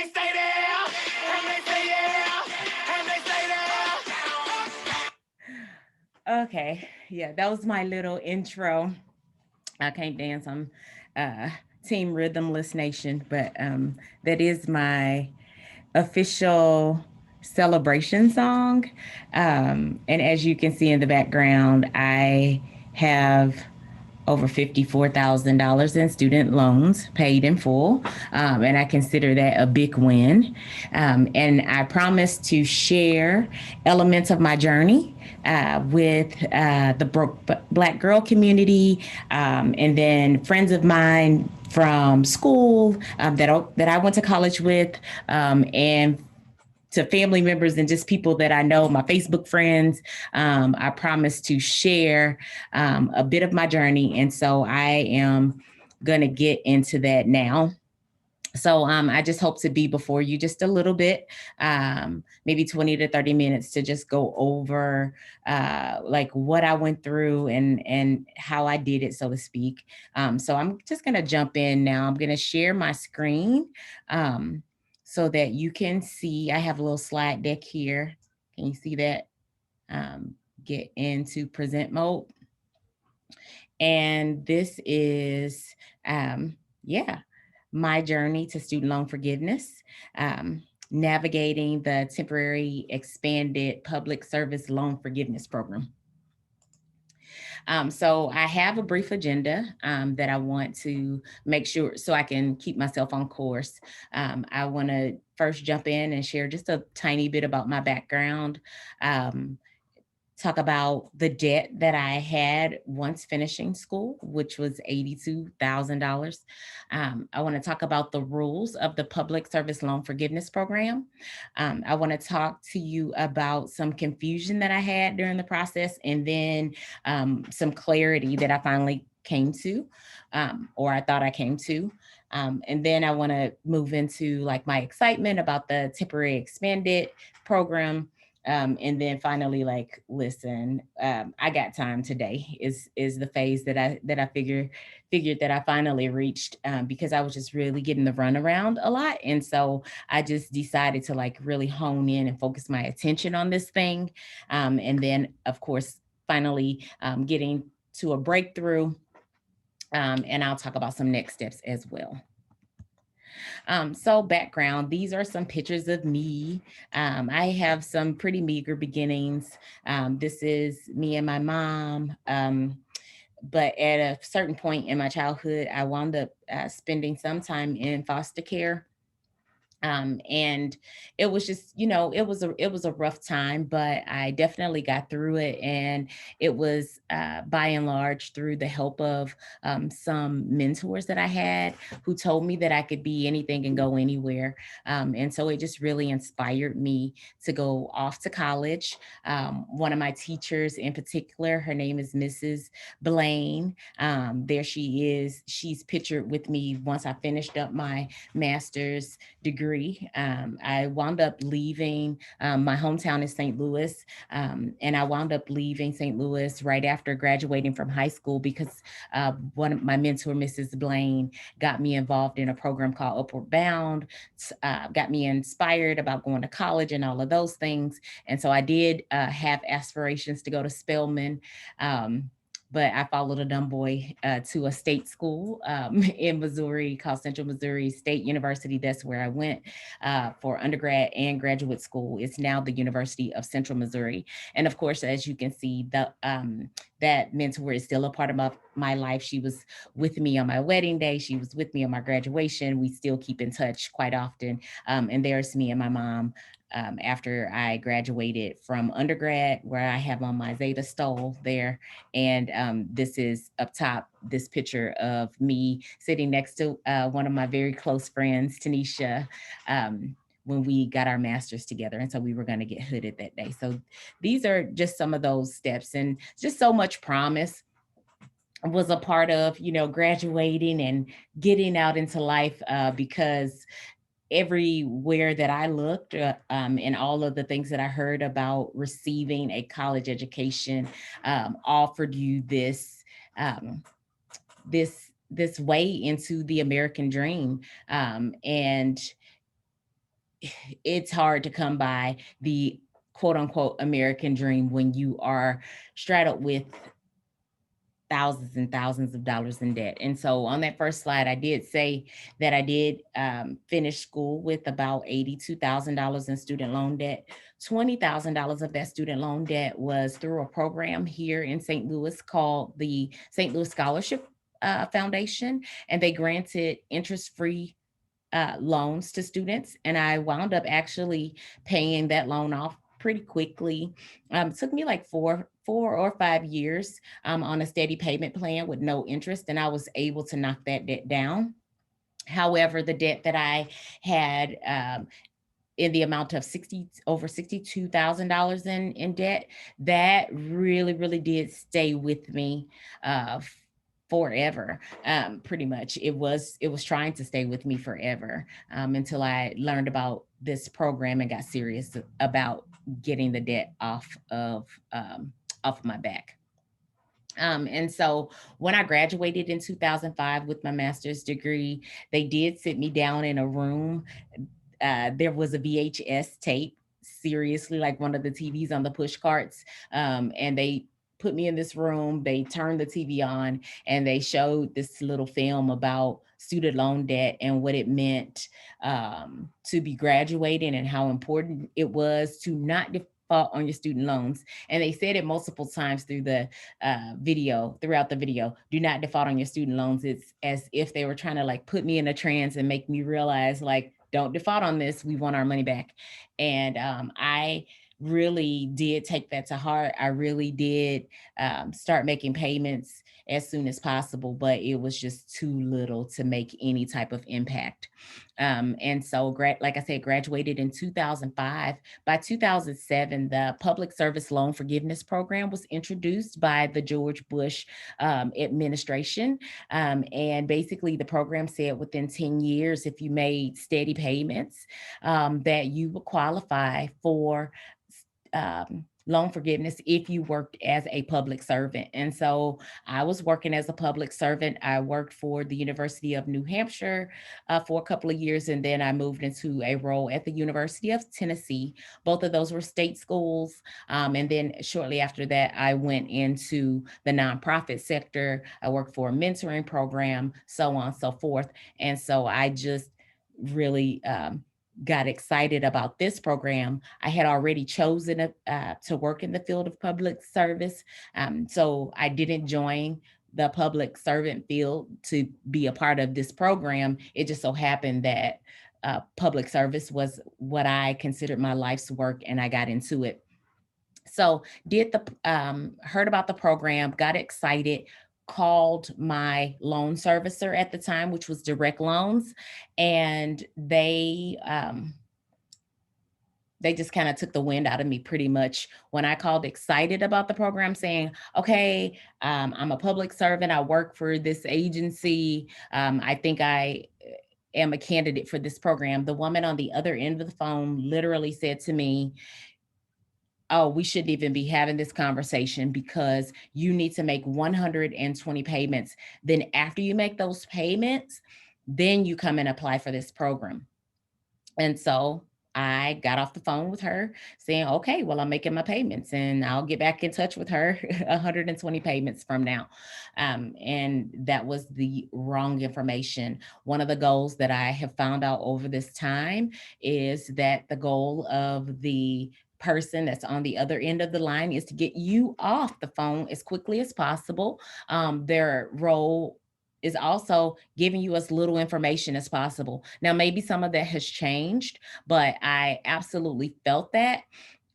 stay there, and they say yeah, and they stay there. Okay, yeah, that was my little intro. I can't dance. I'm uh, Team Rhythmless Nation, but that is my official celebration song. And as you can see in the background, I have over $54,000 in student loans paid in full. And I consider that a big win. And I promise to share elements of my journey with the Black girl community, and then friends of mine from school that I went to college with, and to family members and just people that I know, my Facebook friends. I promise to share a bit of my journey. And so I am going to get into that now. So I just hope to be before you just a little bit, maybe 20 to 30 minutes to just go over like what I went through and how I did it, so to speak. So I'm just going to jump in now. I'm going to share my screen so that you can see. I have a little slide deck here. Can you see that? Um, get into present mode. And this is, yeah, my journey to student loan forgiveness, navigating the temporary expanded public service loan forgiveness program. So I have a brief agenda that I want to make sure so I can keep myself on course. I want to first jump in and share just a tiny bit about my background. Talk about the debt that I had once finishing school, which was $82,000. I want to talk about the rules of the Public Service Loan Forgiveness Program. I want to talk to you about some confusion that I had during the process, and then some clarity that I finally came to, or I thought I came to. And then I want to move into like my excitement about the temporary expanded program. And then finally, like, listen, I got time today is the phase that I figured that I finally reached, because I was just really getting the runaround a lot. And so I just decided to like really hone in and focus my attention on this thing. And then of course, finally getting to a breakthrough. And I'll talk about some next steps as well. So background, these are some pictures of me. I have some pretty meager beginnings. This is me and my mom. But at a certain point in my childhood, I wound up spending some time in foster care. And it was just, it was a rough time, but I definitely got through it. And it was by and large through the help of some mentors that I had who told me that I could be anything and go anywhere. And so it just really inspired me to go off to college. One of my teachers in particular, her name is Mrs. Blaine. There she is. She's pictured with me once I finished up my master's degree. I wound up leaving. My hometown is St. Louis, and I wound up leaving St. Louis right after graduating from high school because one of my mentor, Mrs. Blaine, got me involved in a program called Upward Bound, got me inspired about going to college and all of those things. And so I did have aspirations to go to Spelman. But I followed a dumb boy to a state school in Missouri called Central Missouri State University. That's where I went for undergrad and graduate school. It's now the University of Central Missouri. And of course, as you can see, that mentor is still a part of my life. She was with me on my wedding day. She was with me on my graduation. We still keep in touch quite often. And there's me and my mom after I graduated from undergrad, where I have on my Zeta stole there. And this is up top, this picture of me sitting next to one of my very close friends, Tanisha, when we got our masters together. And so we were going to get hooded that day. So these are just some of those steps, and just so much promise was a part of, graduating and getting out into life, because everywhere that I looked, and all of the things that I heard about receiving a college education, offered you um, this way into the American dream. And it's hard to come by the quote unquote American dream when you are straddled with thousands and thousands of dollars in debt. And so on that first slide, I did say that I did finish school with about $82,000 in student loan debt. $20,000 of that student loan debt was through a program here in St. Louis called the St. Louis Scholarship Foundation, and they granted interest-free loans to students. And I wound up actually paying that loan off pretty quickly. It took me like 4 or 5 years on a steady payment plan with no interest, and I was able to knock that debt down. However, the debt that I had in the amount of over $62,000 in debt, that really did stay with me uh, forever. Pretty much, it was trying to stay with me forever until I learned about this program and got serious about getting the debt off my back. And so when I graduated in 2005 with my master's degree, they did sit me down in a room. There was a VHS tape, seriously, like one of the TVs on the push carts. And they put me in this room, they turned the TV on, and they showed this little film about student loan debt and what it meant to be graduating and how important it was to not default on your student loans. And they said it multiple times through the throughout the video: do not default on your student loans. It's as if they were trying to like put me in a trance and make me realize, like, don't default on this. We want our money back. And I really did take that to heart. I really did start making payments as soon as possible, but it was just too little to make any type of impact. And so, like I said, graduated in 2005. By 2007, the Public Service Loan Forgiveness Program was introduced by the George Bush administration. And basically, the program said within 10 years, if you made steady payments, that you would qualify for loan forgiveness if you worked as a public servant. And so I was working as a public servant. I worked for the University of New Hampshire for a couple of years, and then I moved into a role at the University of Tennessee. Both of those were state schools. And then shortly after that, I went into the nonprofit sector. I worked for a mentoring program, so on and so forth. And so I just really got excited about this program. I had already chosen to work in the field of public service. So I didn't join the public servant field to be a part of this program. It just so happened that public service was what I considered my life's work, and I got into it. So heard about the program, got excited, called my loan servicer at the time, which was Direct Loans, and they just kind of took the wind out of me pretty much when I called excited about the program, saying, okay, I'm a public servant. I work for this agency. I think I am a candidate for this program. The woman on the other end of the phone literally said to me, oh, we shouldn't even be having this conversation because you need to make 120 payments. Then after you make those payments, then you come and apply for this program. And so I got off the phone with her saying, okay, well, I'm making my payments and I'll get back in touch with her 120 payments from now. And that was the wrong information. One of the goals that I have found out over this time is that the goal of the person that's on the other end of the line is to get you off the phone as quickly as possible. Their role is also giving you as little information as possible. Now, maybe some of that has changed, but I absolutely felt that.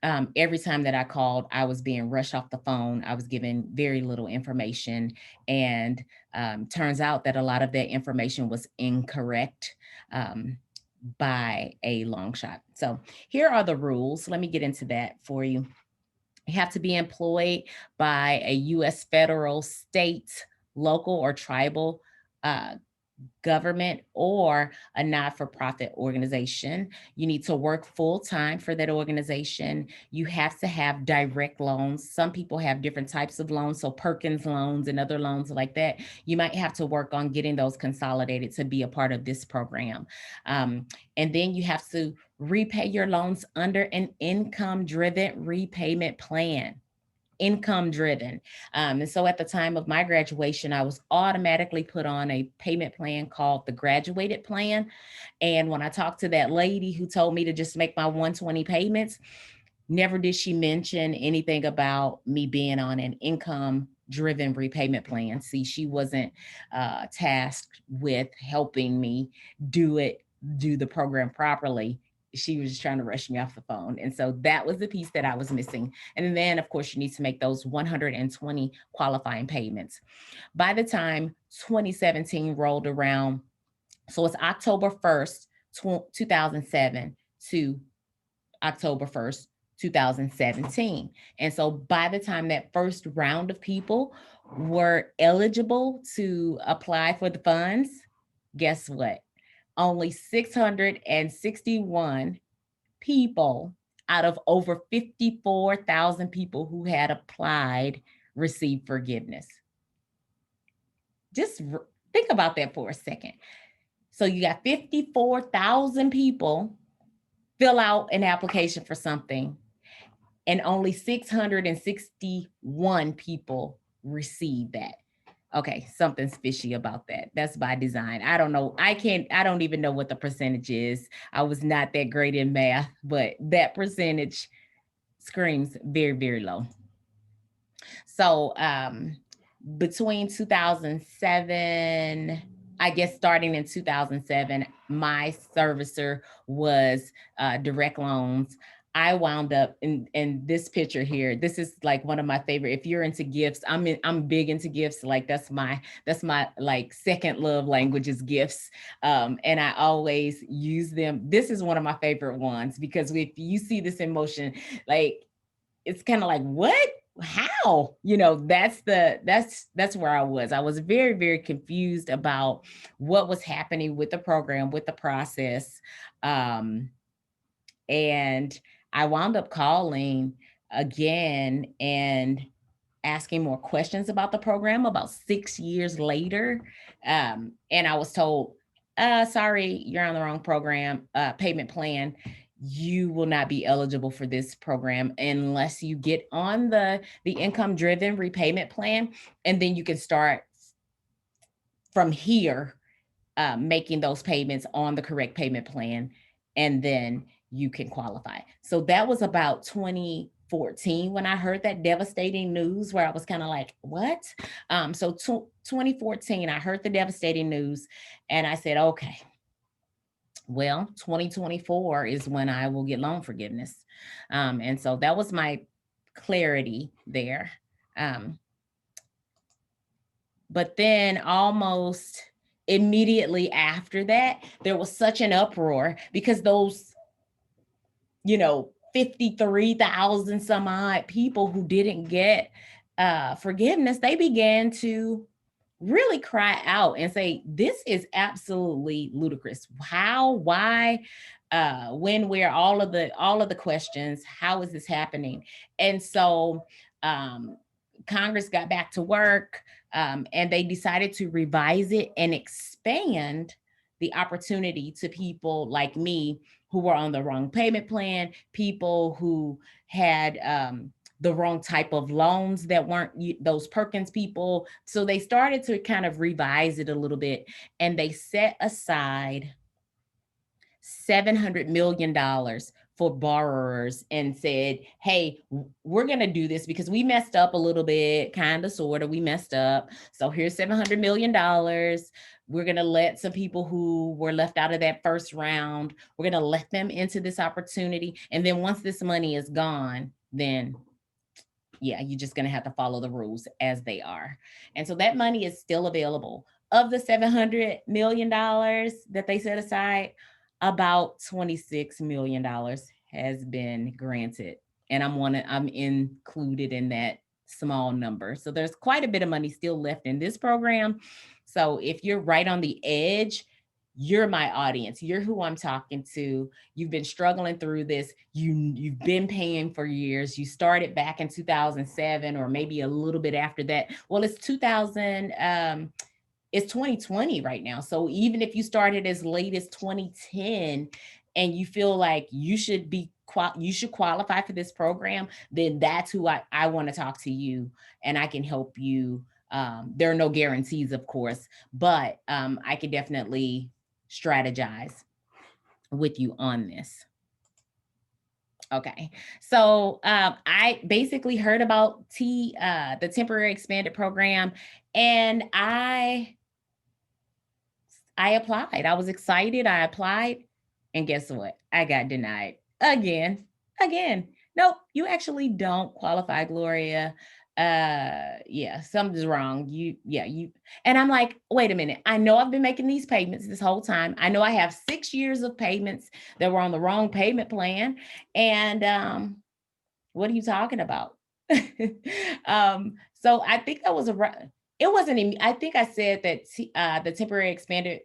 Every time that I called, I was being rushed off the phone. I was given very little information. And turns out that a lot of that information was incorrect by a long shot. So here are the rules. Let me get into that for you. You have to be employed by a U.S. federal, state, local, or tribal uh, government or a not-for-profit organization. You need to work full-time for that organization. You have to have direct loans. Some people have different types of loans, so Perkins loans and other loans like that. You might have to work on getting those consolidated to be a part of this program. And then you have to repay your loans under an income-driven repayment plan. Income driven. And so at the time of my graduation, I was automatically put on a payment plan called the graduated plan. And when I talked to that lady who told me to just make my 120 payments, never did she mention anything about me being on an income driven repayment plan. See, she wasn't tasked with helping me do it, do the program properly. She was just trying to rush me off the phone. And so that was the piece that I was missing. And then, of course, you need to make those 120 qualifying payments. By the time 2017 rolled around, so it's October 1st, 2007 to October 1st, 2017. And so by the time that first round of people were eligible to apply for the funds, guess what? Only 661 people out of over 54,000 people who had applied received forgiveness. Just think about that for a second. So you got 54,000 people fill out an application for something, and only 661 people receive that. Okay, something's fishy about that. That's by design. I don't know. I don't even know what the percentage is. I was not that great in math, but that percentage screams very, very low. So between 2007, I guess starting in 2007, my servicer was Direct Loans. I wound up in this picture here. This is like one of my favorite. If you're into gifts, I'm big into gifts. Like that's my like second love language is gifts. And I always use them. This is one of my favorite ones because if you see this in motion, like it's kind of like, what? How? You know, that's where I was. I was very, very confused about what was happening with the program, with the process. And I wound up calling again and asking more questions about the program about 6 years later. And I was told, sorry, you're on the wrong program, payment plan. You will not be eligible for this program unless you get on the income driven repayment plan. And then you can start from here, making those payments on the correct payment plan. And then you can qualify. So that was about 2014 when I heard that devastating news where I was kind of like, what? So 2014, I heard the devastating news and I said, okay, well, 2024 is when I will get loan forgiveness. And so that was my clarity there. But then almost immediately after that, there was such an uproar because those, 53,000 some odd people who didn't get forgiveness, they began to really cry out and say, this is absolutely ludicrous. How, why, when, where, all of the questions, how is this happening? And so Congress got back to work, and they decided to revise it and expand the opportunity to people like me who were on the wrong payment plan, people who had the wrong type of loans that weren't those Perkins people. So they started to kind of revise it a little bit, and they set aside $700 million for borrowers and said, hey, we're going to do this because we messed up a little bit, kind of, sort of, we messed up. So here's $700 million. We're going to let some people who were left out of that first round, we're going to let them into this opportunity. And then once this money is gone, then yeah, you're just going to have to follow the rules as they are. And so that money is still available. Of the $700 million that they set aside, about $26 million has been granted. And I'm included in that small number. So there's quite a bit of money still left in this program. So if you're right on the edge, you're my audience. You're who I'm talking to. You've been struggling through this. You've been paying for years. You started back in 2007 or maybe a little bit after that. Well, it's 2020 right now. So even if you started as late as 2010, and you feel like you should qualify for this program, then that's who I want to talk to you, and I can help you. There are no guarantees, of course, but I can definitely strategize with you on this. Okay. So I basically heard about the temporary expanded program, and I applied. I was excited. I applied. And guess what? I got denied again. Again. Nope, you actually don't qualify, Gloria. Yeah, something's wrong. You and I'm like, wait a minute. I know I've been making these payments this whole time. I know I have 6 years of payments that were on the wrong payment plan. And what are you talking about? So I think that was it wasn't, I think I said that the temporary expanded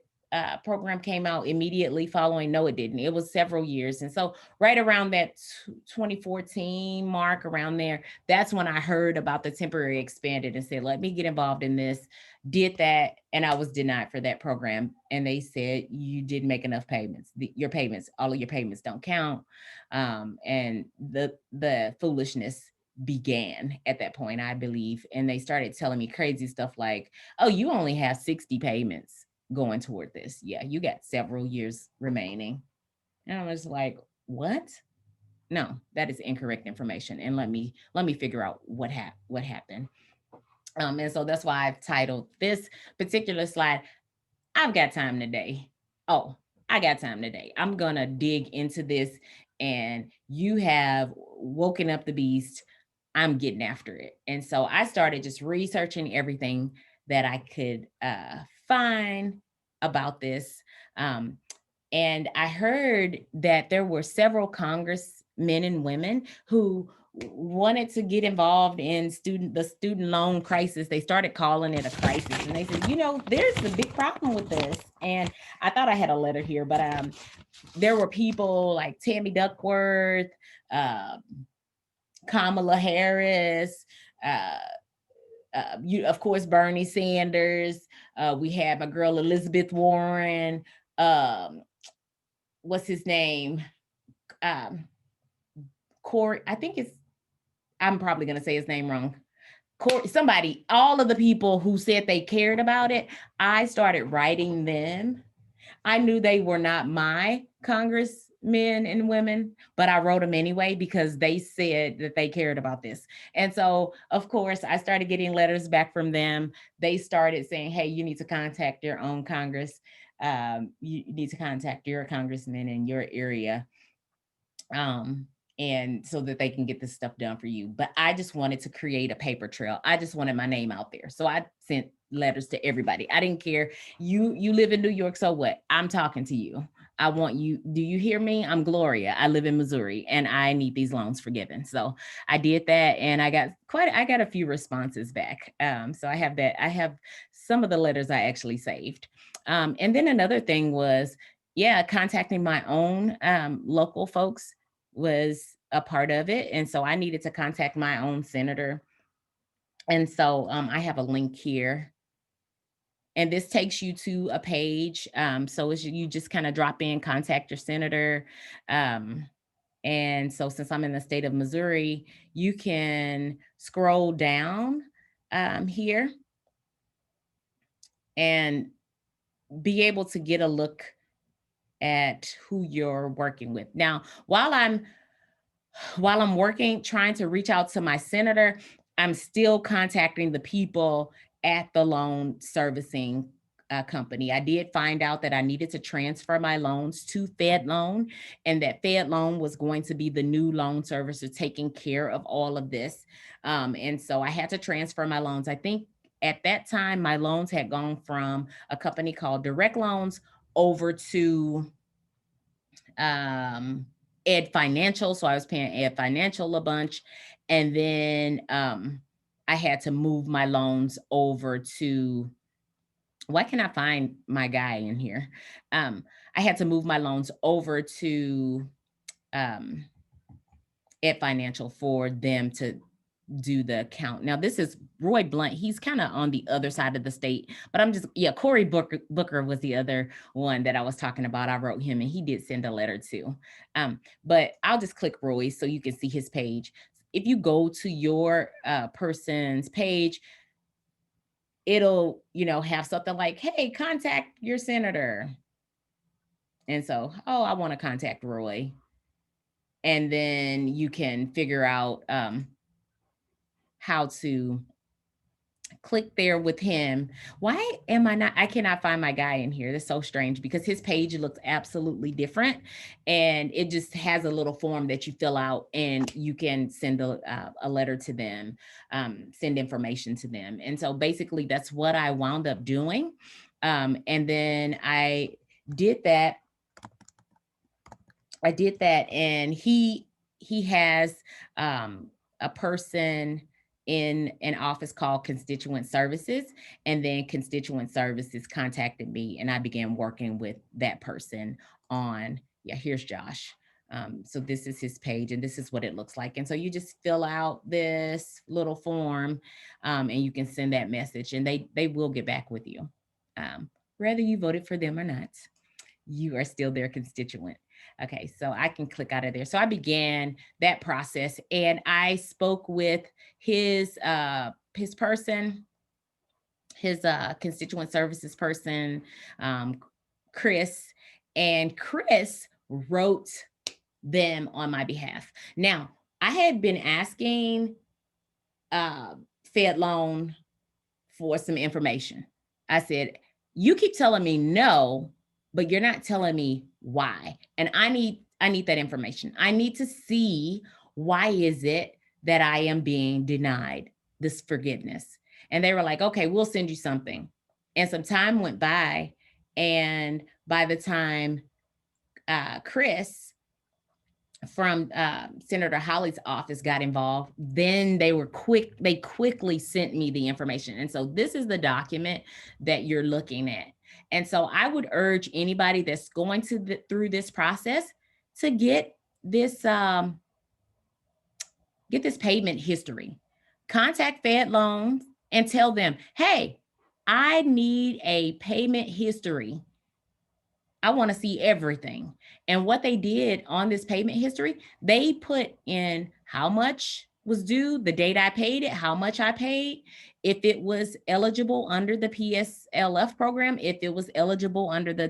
program came out immediately following. No, it didn't. It was several years. And so right around that 2014 mark, around there, that's when I heard about the temporary expanded and said, let me get involved in this. Did that, and I was denied for that program. And they said, you didn't make enough payments. Your payments, all of your payments don't count. And the foolishness began at that point, I believe. And they started telling me crazy stuff like, oh, you only have 60 payments going toward this. Yeah, you got several years remaining. And I was like, what? No, that is incorrect information. And let me figure out what happened. And so that's why I've titled this particular slide, I've got time today. Oh, I got time today. I'm going to dig into this, and you have woken up the beast. I'm getting after it. And so I started just researching everything that I could find about this. Um, and I heard that there were several congressmen and women who wanted to get involved in the student loan crisis. They started calling it a crisis, and they said, there's a big problem with this. And I thought I had a letter here, but there were people like Tammy Duckworth, uh, Kamala Harris, of course, Bernie Sanders. We had my girl Elizabeth Warren. What's his name? Corey. I think I'm probably going to say his name wrong. Somebody, all of the people who said they cared about it, I started writing them. I knew they were not my congressmen and women, but I wrote them anyway because they said that they cared about this. And so, of course, I started getting letters back from them. They started saying, hey, you need to contact your own Congress. You need to contact your congressman in your area. And so that they can get this stuff done for you. But I just wanted to create a paper trail. I just wanted my name out there. So I sent letters to everybody. I didn't care. You live in New York, so what? I'm talking to you. I want you. Do you hear me? I'm Gloria. I live in Missouri, and I need these loans forgiven. So I did that, and I got a few responses back. So I have that. I have some of the letters I actually saved. And then another thing was, contacting my own local folks was a part of it. And so I needed to contact my own senator. And so I have a link here. And this takes you to a page. So you just kind of drop in, contact your senator. And so since I'm in the state of Missouri, you can scroll down here and be able to get a look at who you're working with. Now, while I'm working, trying to reach out to my senator, I'm still contacting the people at the loan servicing company. I did find out that I needed to transfer my loans to Fed Loan, and that Fed Loan was going to be the new loan servicer taking care of all of this. And so I had to transfer my loans. I think at that time, my loans had gone from a company called Direct Loans over to Ed Financial. So I was paying Ed Financial a bunch. And then I had to move my loans over to, why can I find my guy in here? I had to move my loans over to Ed Financial for them to do the count. Now, this is Roy Blunt. He's kind of on the other side of the state, but Cory Booker was the other one that I was talking about. I wrote him and he did send a letter too. But I'll just click Roy so you can see his page. If you go to your person's page, it'll, have something like, hey, contact your senator. And so, I want to contact Roy. And then you can figure out how to click there with him. Why am I cannot find my guy in here. That's so strange because his page looks absolutely different and it just has a little form that you fill out and you can send a letter to them, send information to them. And so basically that's what I wound up doing. And then I did that and he has a person in an office called Constituent Services, and then Constituent Services contacted me and I began working with that person on, here's Josh. So this is his page and this is what it looks like. And so you just fill out this little form and you can send that message and they will get back with you. Whether you voted for them or not, you are still their constituent. Okay, so I can click out of there. So I began that process and I spoke with his person, his constituent services person, Chris, and Chris wrote them on my behalf. Now, I had been asking Fed Loan for some information. I said, you keep telling me no, but you're not telling me why. And I need that information. I need to see why is it that I am being denied this forgiveness. And they were like, okay, we'll send you something. And some time went by. And by the time Chris from Senator Hawley's office got involved, then they quickly sent me the information. And so this is the document that you're looking at. And so I would urge anybody that's going through this process to get this payment history. Contact Fed Loans and tell them, hey, I need a payment history. I want to see everything. And what they did on this payment history, they put in how much was due, the date I paid it, how much I paid, if it was eligible under the TEPSLF program, if it was eligible under the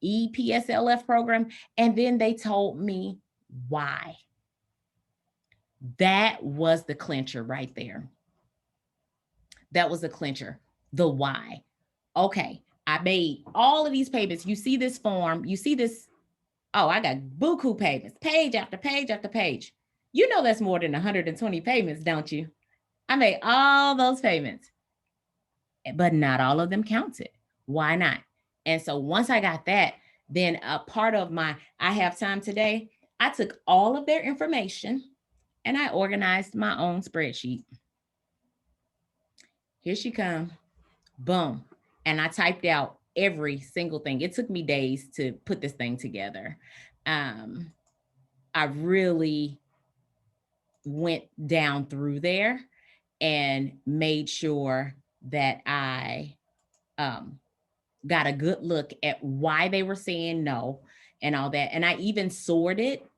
TEPSLF program. And then they told me why. That was the clincher right there. That was the clincher, the why. Okay, I made all of these payments. You see this form, you see this. Oh, I got buku payments, page after page after page. You know that's more than 120 payments, don't you? I made all those payments, but not all of them counted. Why not? And so once I got that, then a part of I have time today, I took all of their information and I organized my own spreadsheet. Here she comes. Boom. And I typed out every single thing. It took me days to put this thing together. I really went down through there and made sure that I got a good look at why they were saying no and all that. And I even sorted it.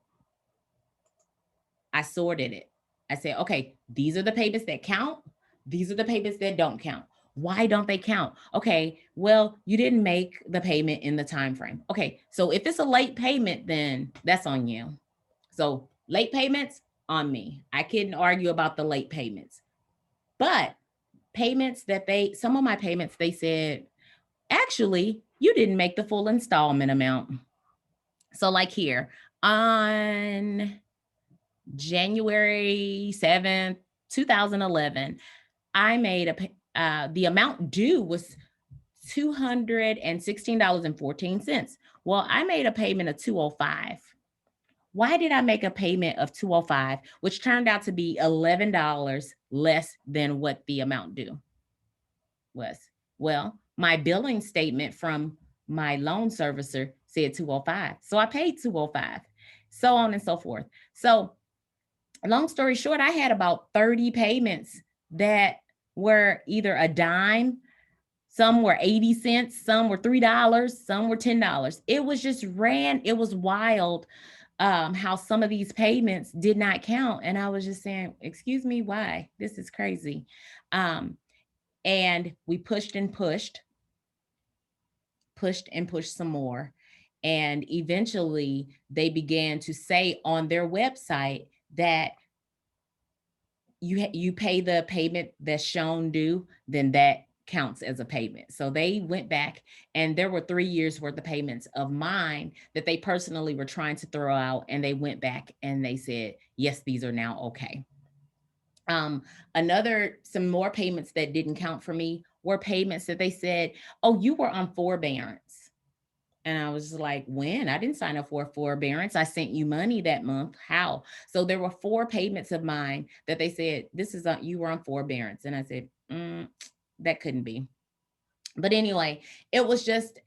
I said, okay, these are the payments that count. These are the payments that don't count. Why don't they count? Okay, well, you didn't make the payment in the time frame. Okay, so if it's a late payment, then that's on you. So late payments, on me. I couldn't argue about the late payments. But payments some of my payments, they said, actually, you didn't make the full installment amount. So like here, on January 7th, 2011, I made the amount due was $216.14. Well, I made a payment of $205. Why did I make a payment of $205, which turned out to be $11 less than what the amount due was? Well, my billing statement from my loan servicer said $205. So I paid $205, so on and so forth. So long story short, I had about 30 payments that were either a dime, some were 80 cents, some were $3, some were $10. It was wild, how some of these payments did not count. And I was just saying, excuse me, why? This is crazy. Um, and we pushed and pushed some more. And eventually they began to say on their website that you pay the payment that's shown due, then that counts as a payment. So they went back, and there were 3 years worth of payments of mine that they personally were trying to throw out, and they went back and they said, yes, these are now okay. Um, some more payments that didn't count for me were payments that they said, oh, you were on forbearance. And I was like, when? I didn't sign up for a forbearance. I sent you money that month. How? So there were 4 payments of mine that they said, this is you were on forbearance. And I said, that couldn't be. But anyway, it was just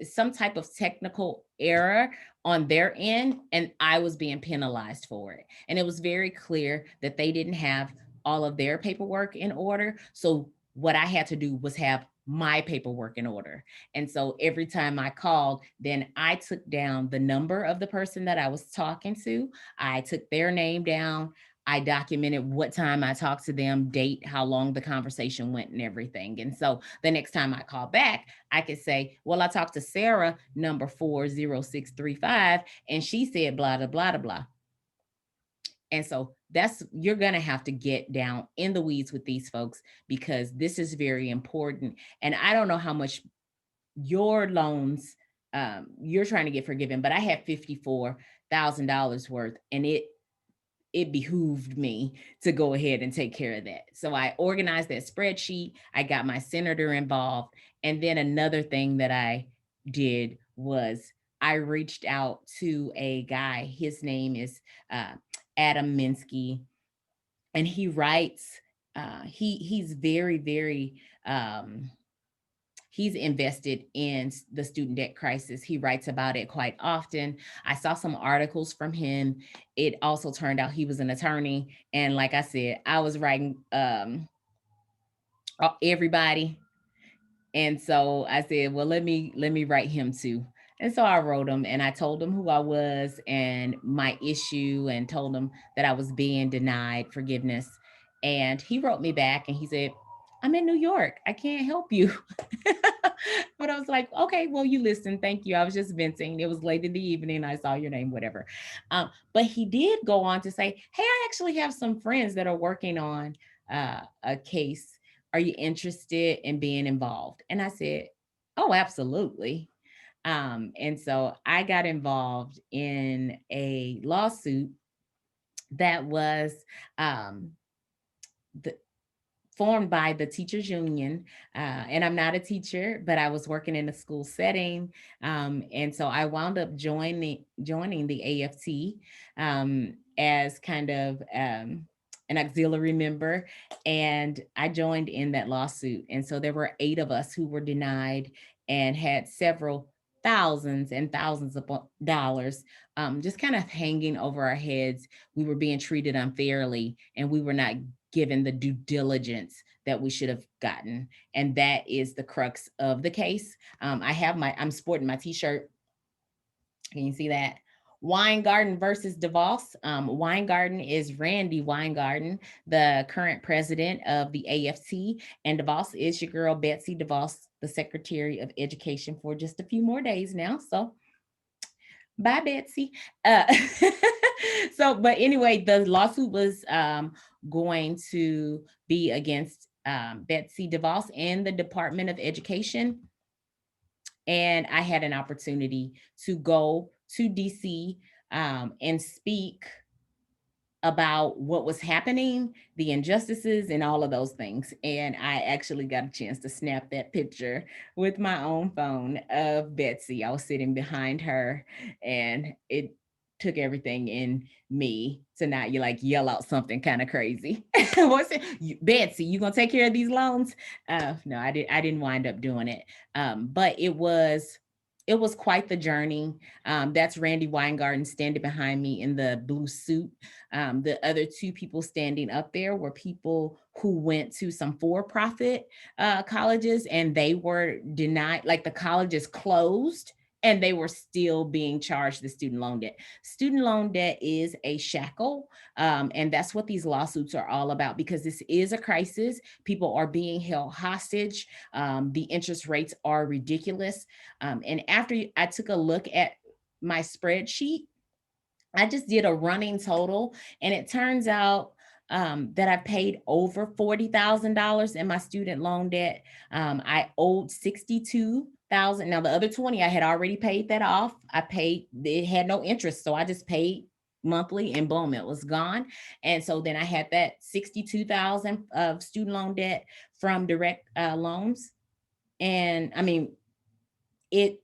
some type of technical error on their end, and I was being penalized for it. And it was very clear that they didn't have all of their paperwork in order. So what I had to do was have my paperwork in order. And so every time I called, then I took down the number of the person that I was talking to. I took their name down. I documented what time I talked to them, date, how long the conversation went, and everything. And so the next time I call back, I could say, well, I talked to Sarah, number 40635, and she said blah, blah, blah, blah. And so you're going to have to get down in the weeds with these folks, because this is very important. And I don't know how much your loans you're trying to get forgiven, but I had $54,000 worth, and it behooved me to go ahead and take care of that. So I organized that spreadsheet. I got my senator involved. And then another thing that I did was I reached out to a guy. His name is Adam Minsky, and he writes, he's very, very, he's invested in the student debt crisis. He writes about it quite often. I saw some articles from him. It also turned out he was an attorney. And like I said, I was writing everybody. And so I said, well, let me write him too. And so I wrote him, and I told him who I was and my issue, and told him that I was being denied forgiveness. And he wrote me back and he said, I'm in New York. I can't help you. But I was like, okay, well, you listen. Thank you. I was just venting. It was late in the evening. I saw your name, whatever. But he did go on to say, hey, I actually have some friends that are working on a case. Are you interested in being involved? And I said, oh, absolutely. And so I got involved in a lawsuit that was um, the, formed by the teachers union. And I'm not a teacher, but I was working in a school setting. And so I wound up joining the AFT as kind of an auxiliary member. And I joined in that lawsuit. And so there were 8 of us who were denied and had several thousands and thousands of dollars just kind of hanging over our heads. We were being treated unfairly, and we were not given the due diligence that we should have gotten. And that is the crux of the case. I'm sporting my t-shirt. Can you see that? Weingarten versus DeVos. Weingarten is Randy Weingarten, the current president of the AFT, and DeVos is your girl, Betsy DeVos, the Secretary of Education, for just a few more days now. So bye, Betsy. But anyway, the lawsuit was going to be against Betsy DeVos and the Department of Education. And I had an opportunity to go to DC and speak about what was happening, the injustices, and all of those things. And I actually got a chance to snap that picture with my own phone of Betsy. I was sitting behind her, and it took everything in me to not yell out something kind of crazy. What's it? Betsy, you gonna take care of these loans? No, I didn't wind up doing it. But it was it was quite the journey. That's Randy Weingarten standing behind me in the blue suit. The other two people standing up there were people who went to some for-profit colleges, and they were denied, like the colleges closed and they were still being charged the student loan debt. Student loan debt is a shackle, and that's what these lawsuits are all about, because this is a crisis. People are being held hostage. The interest rates are ridiculous. And after I took a look at my spreadsheet, I just did a running total, and it turns out that I paid over $40,000 in my student loan debt. I owed 62,000. Now the other 20, I had already paid that off. I paid; it had no interest, so I just paid monthly, and boom, it was gone. And so then I had that 62,000 of student loan debt from direct loans, and I mean it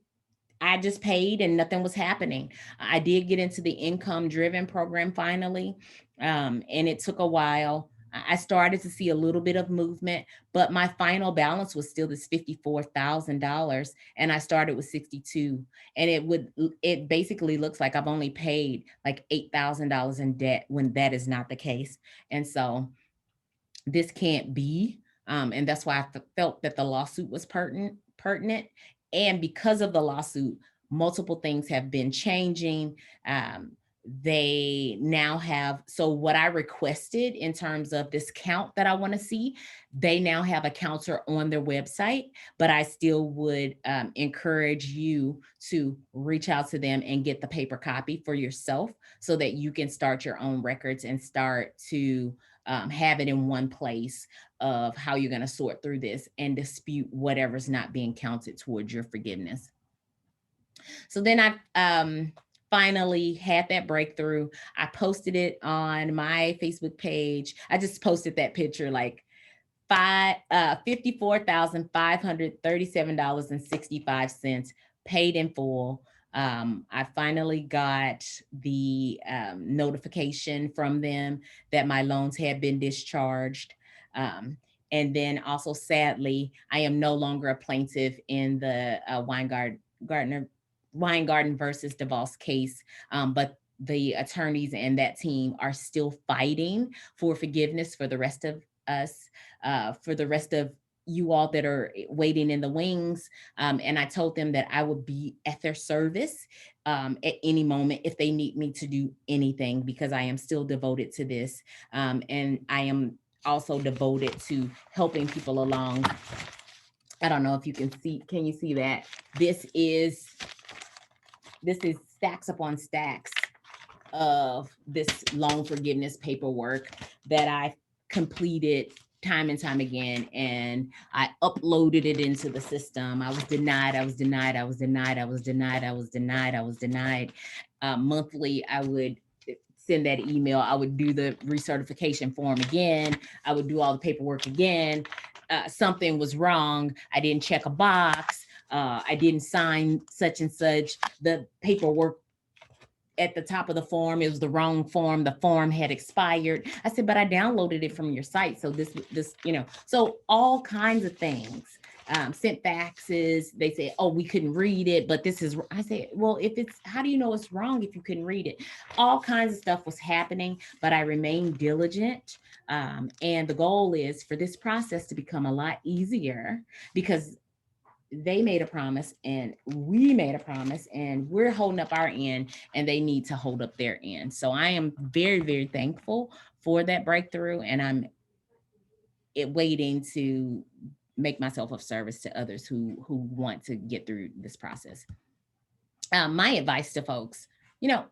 I just paid and nothing was happening. I did get into the income driven program finally, and it took a while. I started to see a little bit of movement, but my final balance was still this $54,000, and I started with 62. And it basically looks like I've only paid like $8,000 in debt when that is not the case. And so this can't be. And that's why I felt that the lawsuit was pertinent. And because of the lawsuit, multiple things have been changing. They now have, so what I requested in terms of this count that I want to see, they now have a counter on their website, but I still would encourage you to reach out to them and get the paper copy for yourself so that you can start your own records and start to have it in one place of how you're going to sort through this and dispute whatever's not being counted towards your forgiveness. So then I finally had that breakthrough. I posted it on my Facebook page. I just posted that picture like $54,537.65 paid in full. I finally got the notification from them that my loans had been discharged. Um, and then also, sadly, I am no longer a plaintiff in the Weingarten versus DeVos case, but the attorneys and that team are still fighting for forgiveness for the rest of us, for the rest of you all that are waiting in the wings. And I told them that I would be at their service at any moment if they need me to do anything, because I am still devoted to this. And I am also devoted to helping people along. I don't know if you can you see that? This is stacks upon stacks of this loan forgiveness paperwork that I completed time and time again, and I uploaded it into the system. I was denied, I was denied, I was denied, I was denied, I was denied, I was denied. Monthly, I would send that email. I would do the recertification form again. I would do all the paperwork again. Something was wrong. I didn't check a box. I didn't sign such and such. The paperwork at the top of the form, it was the wrong form. The form had expired. I said, but I downloaded it from your site. So so all kinds of things. Sent faxes. They say, oh, we couldn't read it, but this is, I say, well, if it's, how do you know it's wrong if you couldn't read it? All kinds of stuff was happening, but I remained diligent. And the goal is for this process to become a lot easier, because they made a promise and we made a promise, and we're holding up our end, and they need to hold up their end. So I am very, very thankful for that breakthrough, and I'm waiting to make myself of service to others who want to get through this process. My advice to folks,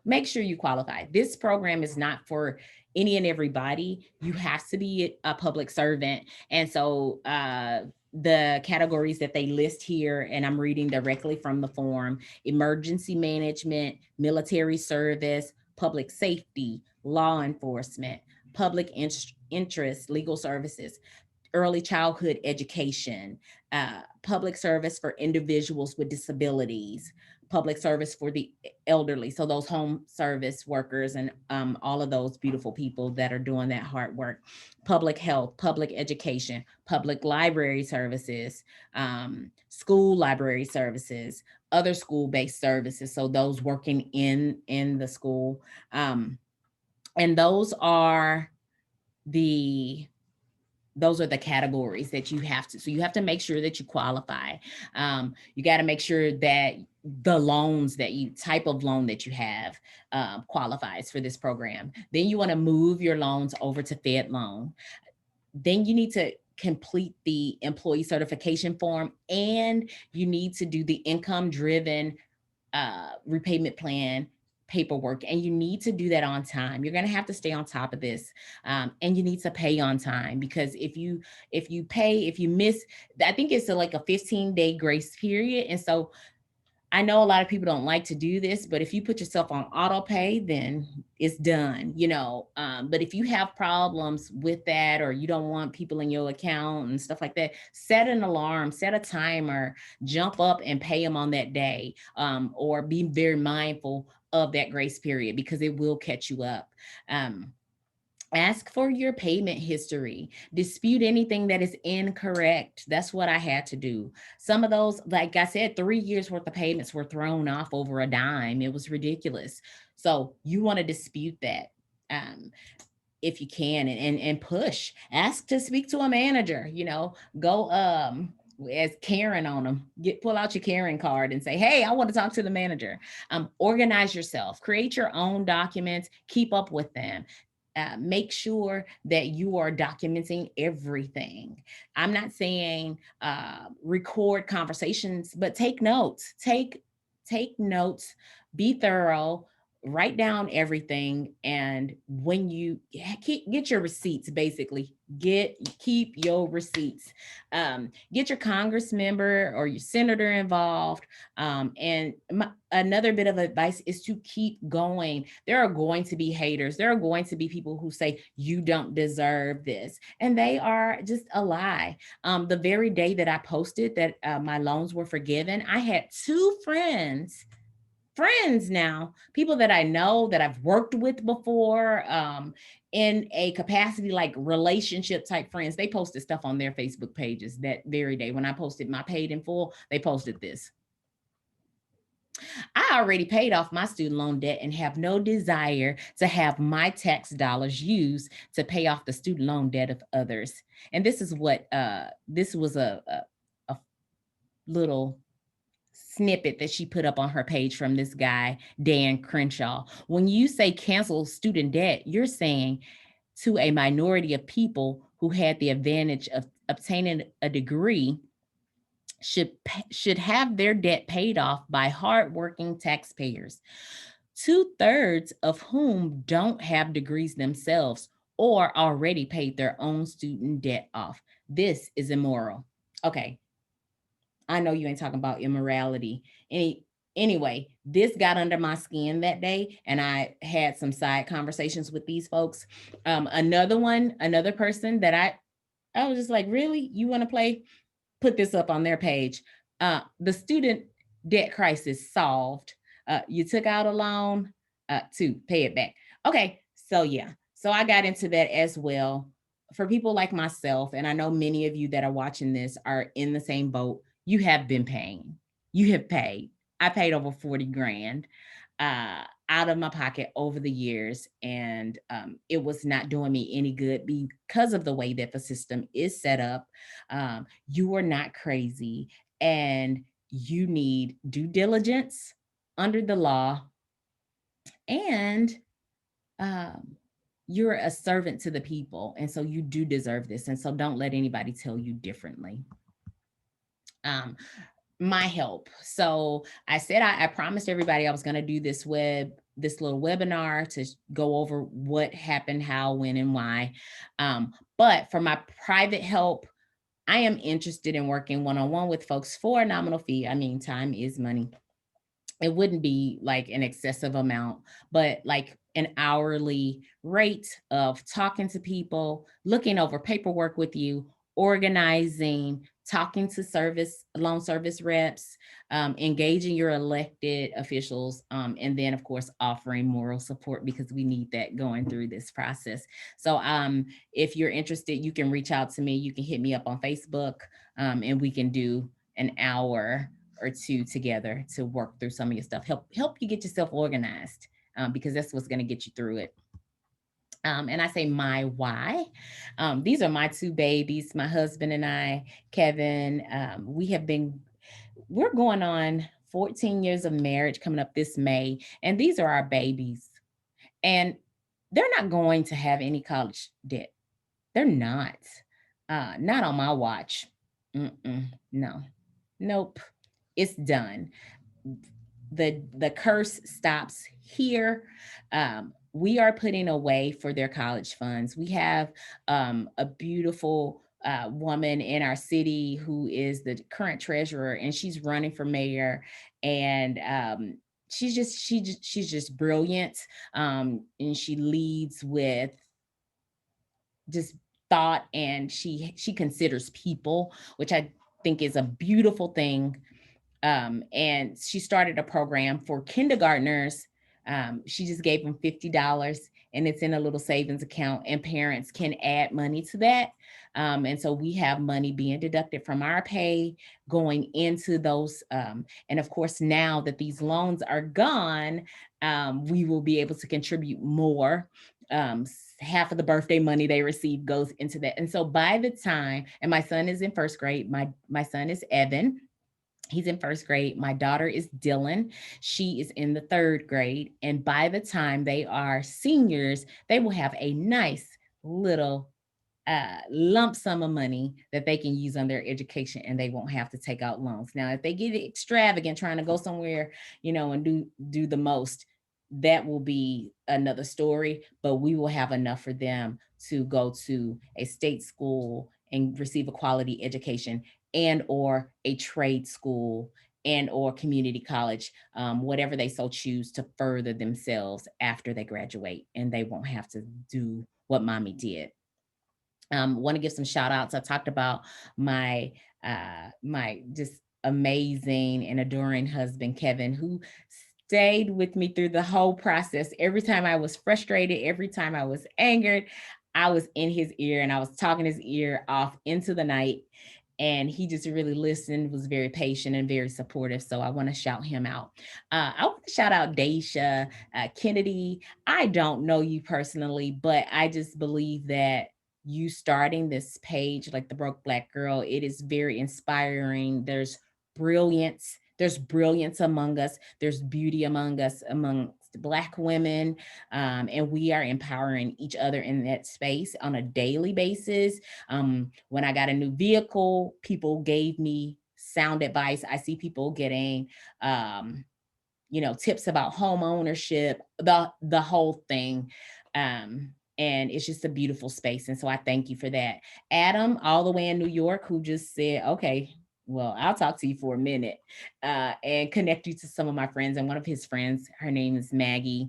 make sure you qualify. This program is not for any and everybody. You have to be a public servant. And so the categories that they list here, and I'm reading directly from the form: emergency management, military service, public safety, law enforcement, public interest, legal services, early childhood education, public service for individuals with disabilities, public service for the elderly. So those home service workers and all of those beautiful people that are doing that hard work, public health, public education, public library services, school library services, other school-based services, so those working in the school. And the those are the categories that you have to, so you have to make sure that you qualify. You got to make sure that the loans that you type of loan that you have qualifies for this program. Then you want to move your loans over to Fed loan. Then you need to complete the employee certification form, and you need to do the income driven repayment plan paperwork, and you need to do that on time. You're going to have to stay on top of this, and you need to pay on time, because if you miss, I think it's like a 15-day grace period. And so I know a lot of people don't like to do this, but if you put yourself on auto pay, then it's done, you know. But if you have problems with that, or you don't want people in your account and stuff like that, set an alarm, set a timer, jump up and pay them on that day, or be very mindful of that grace period, because it will catch you up. Ask for your payment history. Dispute anything that is incorrect. That's what I had to do. Some of those, like I said, 3 years worth of payments were thrown off over a dime. It was ridiculous. So you want to dispute that. If you can, and push. Ask to speak to a manager, you know, go as Karen on them, pull out your Karen card and say, hey, I want to talk to the manager. Organize yourself, create your own documents, keep up with them. Make sure that you are documenting everything. I'm not saying record conversations, but take notes. Take notes. Be thorough. Write down everything. And when you get your receipts, basically keep your receipts. Get your Congress member or your senator involved. Another bit of advice is to keep going. There are going to be haters. There are going to be people who say you don't deserve this, and they are just a lie. The very day that I posted that my loans were forgiven, I had two friends now, people that I know, that I've worked with before, in a capacity like relationship type friends. They posted stuff on their Facebook pages that very day. When I posted my paid in full, they posted this: I already paid off my student loan debt and have no desire to have my tax dollars used to pay off the student loan debt of others. And this is what this was a little snippet that she put up on her page from this guy, Dan Crenshaw. When you say cancel student debt, you're saying to a minority of people who had the advantage of obtaining a degree should have their debt paid off by hardworking taxpayers, 2/3 of whom don't have degrees themselves or already paid their own student debt off. This is immoral. Okay, I know you ain't talking about immorality. Anyway, this got under my skin that day, and I had some side conversations with these folks. Another person that I was just like, really? You want to play? Put this up on their page. The student debt crisis solved. You took out a loan to pay it back. Okay, so yeah. So I got into that as well. For people like myself, and I know many of you that are watching this are in the same boat, you have been paying. You have paid. I paid over 40 grand out of my pocket over the years, and it was not doing me any good because of the way that the system is set up. You are not crazy, and you need due diligence under the law, and you're a servant to the people, and so you do deserve this, and so don't let anybody tell you differently. My help. So I said I promised everybody I was going to do this little webinar to go over what happened, how, when, and why. But for my private help, I am interested in working one-on-one with folks for a nominal fee. I mean, time is money. It wouldn't be like an excessive amount, but like an hourly rate of talking to people, looking over paperwork with you, organizing, talking to loan service reps, engaging your elected officials, and then of course offering moral support, because we need that going through this process. So if you're interested, you can reach out to me. You can hit me up on Facebook, and we can do an hour or two together to work through some of your stuff. Help you get yourself organized, because that's what's going to get you through it. And I say my why. These are my two babies, my husband and I, Kevin. We're going on 14 years of marriage coming up this May, and these are our babies. And they're not going to have any college debt. They're not on my watch. No, nope. It's done. The curse stops here. We are putting away for their college funds. We have a beautiful woman in our city who is the current treasurer, and she's running for mayor. And she's just brilliant, and she leads with just thought, and she considers people, which I think is a beautiful thing. And she started a program for kindergartners. She just gave them $50, and it's in a little savings account, and parents can add money to that. And so we have money being deducted from our pay going into those. And of course, now that these loans are gone, we will be able to contribute more. Half of the birthday money they receive goes into that. And so by the time, and my son is in first grade, my son is Evan. He's in first grade. My daughter is Dylan. She is in the third grade. And by the time they are seniors, they will have a nice little lump sum of money that they can use on their education, and they won't have to take out loans. Now, if they get extravagant trying to go somewhere, and do the most, that will be another story. But we will have enough for them to go to a state school and receive a quality education, and or a trade school, and or community college, whatever they so choose, to further themselves after they graduate, and they won't have to do what mommy did. Want to give some shout outs. I talked about my just amazing and adoring husband, Kevin, who stayed with me through the whole process. Every time I was frustrated, every time I was angered, I was in his ear, and I was talking his ear off into the night. And he just really listened, was very patient and very supportive. So I want to shout him out. I want to shout out Daisha Kennedy. I don't know you personally, but I just believe that you starting this page, like the Broke Black Girl, it is very inspiring. There's brilliance among us. There's beauty among us, among Black women, and we are empowering each other in that space on a daily basis. When I got a new vehicle, people gave me sound advice. I see people getting tips about home ownership, the whole thing. And it's just a beautiful space. And so I thank you for that. Adam, all the way in New York, who just said, okay, well, I'll talk to you for a minute, and connect you to some of my friends. And one of his friends, her name is Maggie.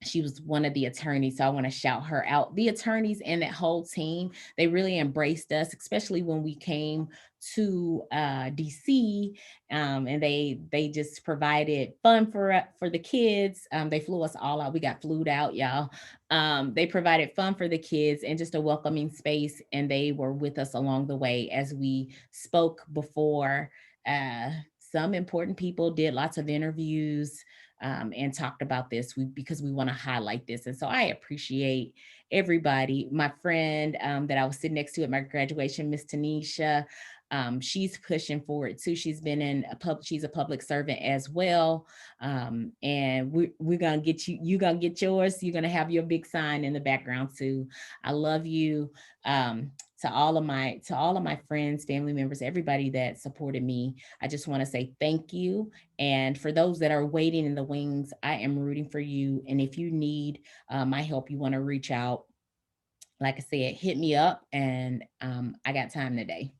She was one of the attorneys, so I want to shout her out. The attorneys and that whole team, they really embraced us, especially when we came to DC, and they just provided fun for the kids. They flew us all out. We got flued out, y'all. They provided fun for the kids and just a welcoming space, and they were with us along the way as we spoke before. Some important people did lots of interviews, and talked about this because we want to highlight this. And so I appreciate everybody. My friend that I was sitting next to at my graduation, Miss Tanisha, she's pushing forward too. She's been she's a public servant as well. And we're gonna get you're gonna get yours. You're gonna have your big sign in the background too. I love you. To all of my friends, family members, everybody that supported me, I just want to say thank you. And for those that are waiting in the wings, I am rooting for you. And if you need my help, you want to reach out, like I said, hit me up, and I got time today.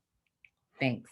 Thanks.